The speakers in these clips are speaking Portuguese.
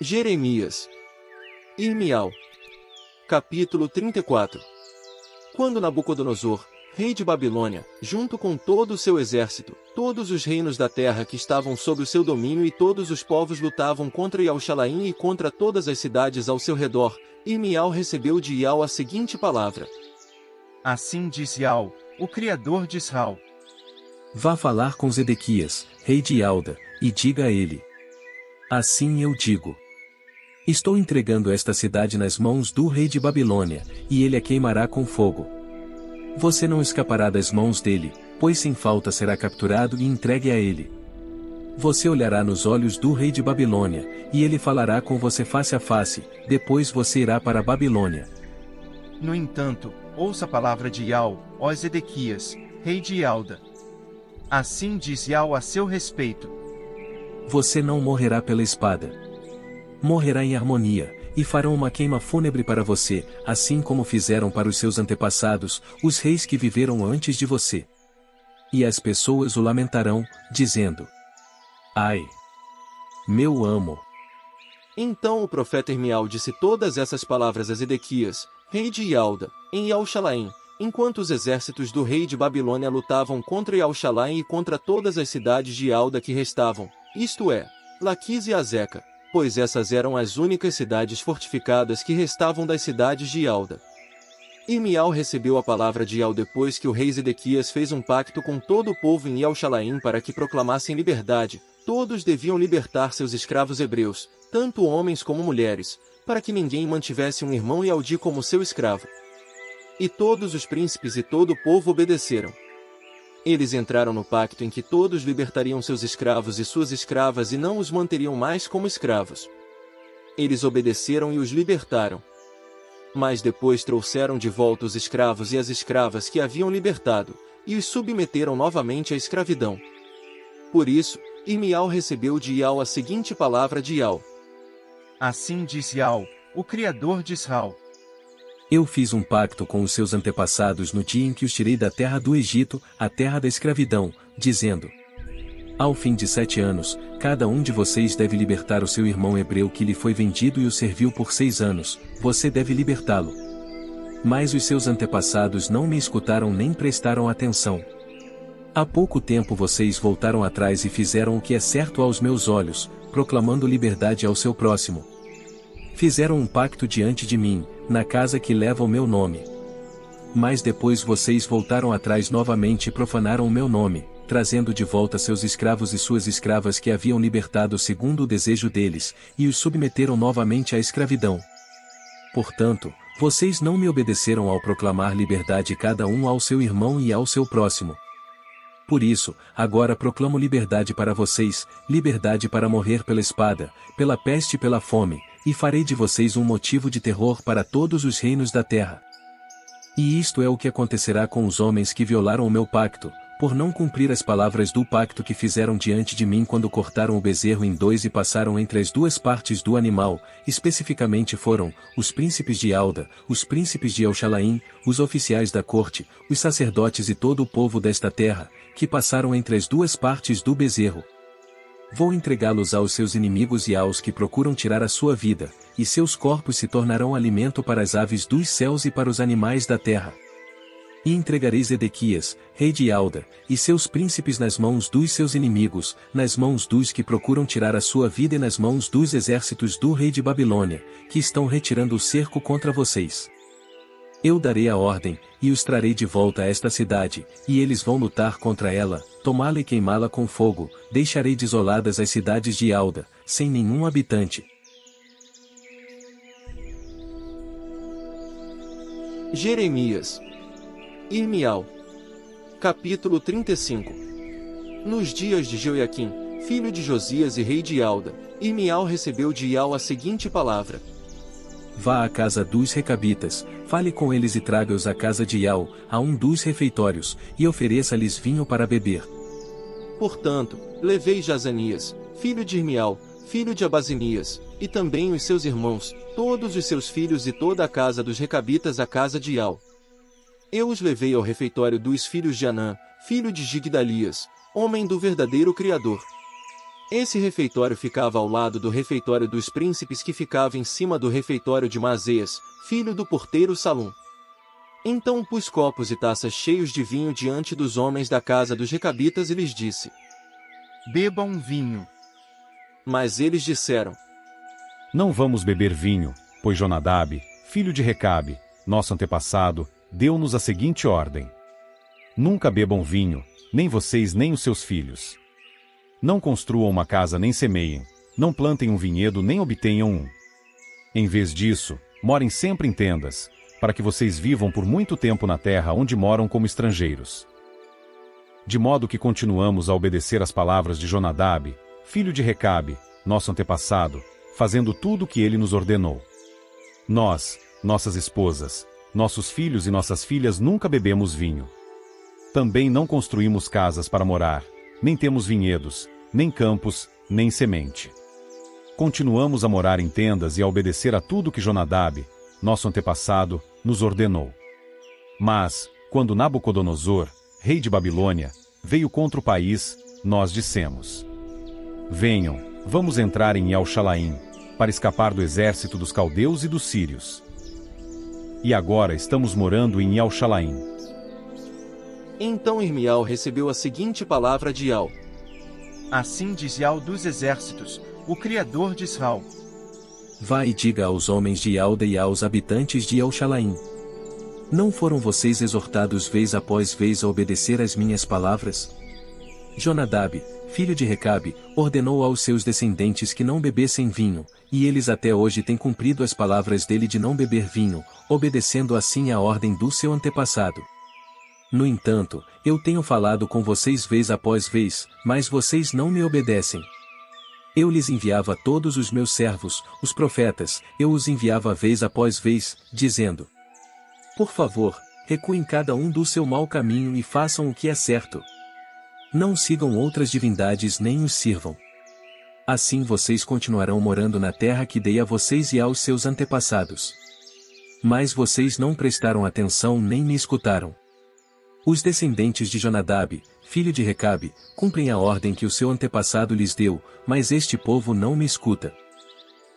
Jeremias. Irmial. Capítulo 34. Quando Nabucodonosor, rei de Babilônia, junto com todo o seu exército, todos os reinos da terra que estavam sob o seu domínio e todos os povos lutavam contra Ial-Shalaim e contra todas as cidades ao seu redor, Irmial recebeu de Ial a seguinte palavra. Assim diz Ial, o Criador de Israel. Vá falar com Zedequias, rei de Ialda, e diga a ele. Assim eu digo. Estou entregando esta cidade nas mãos do rei de Babilônia, e ele a queimará com fogo. Você não escapará das mãos dele, pois sem falta será capturado e entregue a ele. Você olhará nos olhos do rei de Babilônia, e ele falará com você face a face, depois você irá para a Babilônia. No entanto, ouça a palavra de Ial, ó Zedequias, rei de Ialda. Assim diz Ial a seu respeito. Você não morrerá pela espada. Morrerá em harmonia, e farão uma queima fúnebre para você, assim como fizeram para os seus antepassados, os reis que viveram antes de você. E as pessoas o lamentarão, dizendo: Ai! Meu amo! Então o profeta Irmial disse todas essas palavras a Zedequias, rei de Ialda, em Ial-Shalaim, enquanto os exércitos do rei de Babilônia lutavam contra Ial-Shalaim e contra todas as cidades de Ialda que restavam, isto é, Laquis e Azeca, pois essas eram as únicas cidades fortificadas que restavam das cidades de Ialda. Irmial recebeu a palavra de Ial depois que o rei Zedequias fez um pacto com todo o povo em Ial-Shalaim para que proclamassem liberdade. Todos deviam libertar seus escravos hebreus, tanto homens como mulheres, para que ninguém mantivesse um irmão Ialdi como seu escravo. E todos os príncipes e todo o povo obedeceram. Eles entraram no pacto em que todos libertariam seus escravos e suas escravas e não os manteriam mais como escravos. Eles obedeceram e os libertaram. Mas depois trouxeram de volta os escravos e as escravas que haviam libertado, e os submeteram novamente à escravidão. Por isso, Irmial recebeu de Ial a seguinte palavra de Ial. Assim diz Ial, o Criador de Israel. Eu fiz um pacto com os seus antepassados no dia em que os tirei da terra do Egito, a terra da escravidão, dizendo: Ao fim de 7 anos, cada um de vocês deve libertar o seu irmão hebreu que lhe foi vendido e o serviu por 6 anos, você deve libertá-lo. Mas os seus antepassados não me escutaram nem prestaram atenção. Há pouco tempo vocês voltaram atrás e fizeram o que é certo aos meus olhos, proclamando liberdade ao seu próximo. Fizeram um pacto diante de mim, na casa que leva o meu nome. Mas depois vocês voltaram atrás novamente e profanaram o meu nome, trazendo de volta seus escravos e suas escravas que haviam libertado segundo o desejo deles, e os submeteram novamente à escravidão. Portanto, vocês não me obedeceram ao proclamar liberdade cada um ao seu irmão e ao seu próximo. Por isso, agora proclamo liberdade para vocês, liberdade para morrer pela espada, pela peste e pela fome, e farei de vocês um motivo de terror para todos os reinos da terra. E isto é o que acontecerá com os homens que violaram o meu pacto, por não cumprir as palavras do pacto que fizeram diante de mim quando cortaram o bezerro em 2 e passaram entre as 2 partes do animal, especificamente foram, os príncipes de Ialda, os príncipes de Ial-Shalaim, os oficiais da corte, os sacerdotes e todo o povo desta terra, que passaram entre as 2 partes do bezerro. Vou entregá-los aos seus inimigos e aos que procuram tirar a sua vida, e seus corpos se tornarão alimento para as aves dos céus e para os animais da terra. E entregarei Zedequias, rei de Ialda, e seus príncipes nas mãos dos seus inimigos, nas mãos dos que procuram tirar a sua vida e nas mãos dos exércitos do rei de Babilônia, que estão retirando o cerco contra vocês. Eu darei a ordem, e os trarei de volta a esta cidade, e eles vão lutar contra ela, tomá-la e queimá-la com fogo, deixarei desoladas as cidades de Ialda, sem nenhum habitante. Jeremias. Irmial. Capítulo 35. Nos dias de Jeoiaquim, filho de Josias e rei de Ialda, Irmial recebeu de Ial a seguinte palavra. Vá à casa dos recabitas, fale com eles e traga-os à casa de Ial, a um dos refeitórios, e ofereça-lhes vinho para beber. Portanto, levei Jazanias, filho de Irmial, filho de Abazinias, e também os seus irmãos, todos os seus filhos e toda a casa dos recabitas à casa de Ial. Eu os levei ao refeitório dos filhos de Anã, filho de Gigdalias, homem do verdadeiro Criador. Esse refeitório ficava ao lado do refeitório dos príncipes, que ficava em cima do refeitório de Mazeas, filho do porteiro Salum. Então pus copos e taças cheios de vinho diante dos homens da casa dos Recabitas e lhes disse: Bebam vinho. Mas eles disseram: Não vamos beber vinho, pois Jonadab, filho de Recabe, nosso antepassado, deu-nos a seguinte ordem: Nunca bebam vinho, nem vocês nem os seus filhos. Não construam uma casa nem semeiem, não plantem um vinhedo nem obtenham um. Em vez disso, morem sempre em tendas, para que vocês vivam por muito tempo na terra onde moram como estrangeiros. De modo que continuamos a obedecer às palavras de Jonadab, filho de Recabe, nosso antepassado, fazendo tudo o que ele nos ordenou. Nós, nossas esposas, nossos filhos e nossas filhas nunca bebemos vinho. Também não construímos casas para morar, nem temos vinhedos, nem campos, nem semente. Continuamos a morar em tendas e a obedecer a tudo que Jonadab, nosso antepassado, nos ordenou. Mas, quando Nabucodonosor, rei de Babilônia, veio contra o país, nós dissemos: Venham, vamos entrar em El-Shalaim, para escapar do exército dos caldeus e dos sírios. E agora estamos morando em El-Shalaim. Então Irmial recebeu a seguinte palavra de Yahvé: Assim diz Yahvé dos exércitos, o Criador de Israel. Vá e diga aos homens de Alda e aos habitantes de El-Shalaim: Não foram vocês exortados vez após vez a obedecer às minhas palavras? Jonadab, filho de Recabe, ordenou aos seus descendentes que não bebessem vinho, e eles até hoje têm cumprido as palavras dele de não beber vinho, obedecendo assim à ordem do seu antepassado. No entanto, eu tenho falado com vocês vez após vez, mas vocês não me obedecem. Eu lhes enviava todos os meus servos, os profetas, eu os enviava vez após vez, dizendo: Por favor, recuem cada um do seu mau caminho e façam o que é certo. Não sigam outras divindades nem os sirvam. Assim vocês continuarão morando na terra que dei a vocês e aos seus antepassados. Mas vocês não prestaram atenção nem me escutaram. Os descendentes de Jonadab, filho de Recabe, cumprem a ordem que o seu antepassado lhes deu, mas este povo não me escuta.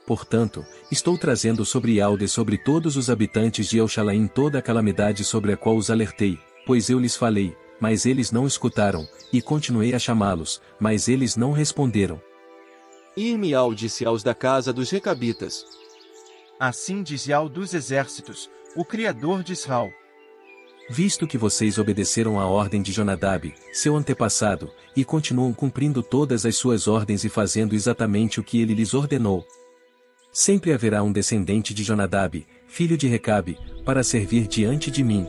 Portanto, estou trazendo sobre Alda e sobre todos os habitantes de El-Shalaim toda a calamidade sobre a qual os alertei, pois eu lhes falei, mas eles não escutaram, e continuei a chamá-los, mas eles não responderam. Irmial disse aos da casa dos Recabitas: Assim diz Yahvé dos exércitos, o Criador de Israel. Visto que vocês obedeceram à ordem de Jonadab, seu antepassado, e continuam cumprindo todas as suas ordens e fazendo exatamente o que ele lhes ordenou, sempre haverá um descendente de Jonadab, filho de Recabe, para servir diante de mim,